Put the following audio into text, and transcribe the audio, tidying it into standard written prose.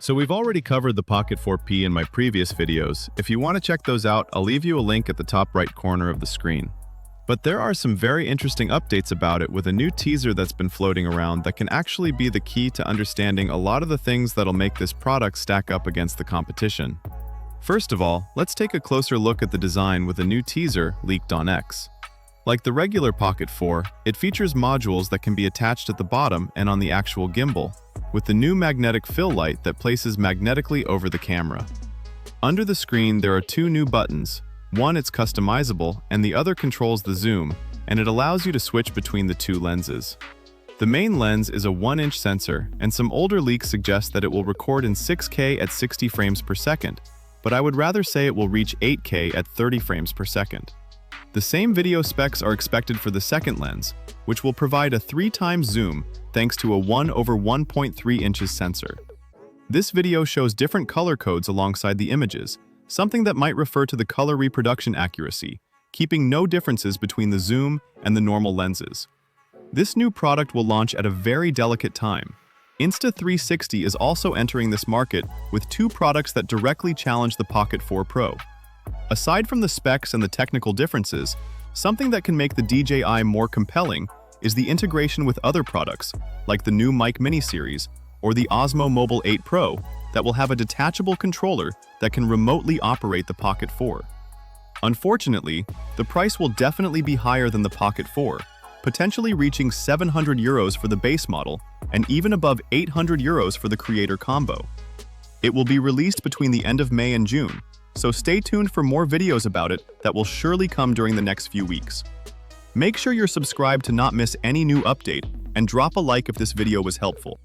So we've already covered the Pocket 4P in my previous videos. If you want to check those out, I'll leave you a link at the top right corner of the screen. But there are some very interesting updates about it with a new teaser that's been floating around that can actually be the key to understanding a lot of the things that'll make this product stack up against the competition. First of all, let's take a closer look at the design with a new teaser leaked on X. Like the regular Pocket 4, it features modules that can be attached at the bottom and on the actual gimbal, with the new magnetic fill light that places magnetically over the camera. Under the screen, there are two new buttons. One is customizable, and the other controls the zoom, and it allows you to switch between the two lenses. The main lens is a 1-inch sensor, and some older leaks suggest that it will record in 6K at 60 frames per second, but I would rather say it will reach 8K at 30 frames per second. The same video specs are expected for the second lens, which will provide a 3x zoom thanks to a 1/1.3 inches sensor. This video shows different color codes alongside the images, something that might refer to the color reproduction accuracy, keeping no differences between the zoom and the normal lenses. This new product will launch at a very delicate time. Insta360 is also entering this market with two products that directly challenge the Pocket 4 Pro. Aside from the specs and the technical differences, something that can make the DJI more compelling is the integration with other products, like the new Mic Mini series or the Osmo Mobile 8 Pro, that will have a detachable controller that can remotely operate the Pocket 4. Unfortunately, the price will definitely be higher than the Pocket 4, potentially reaching €700 for the base model and even above €800 for the Creator Combo. It will be released between the end of May and June, so stay tuned for more videos about it that will surely come during the next few weeks. Make sure you're subscribed to not miss any new update, and drop a like if this video was helpful.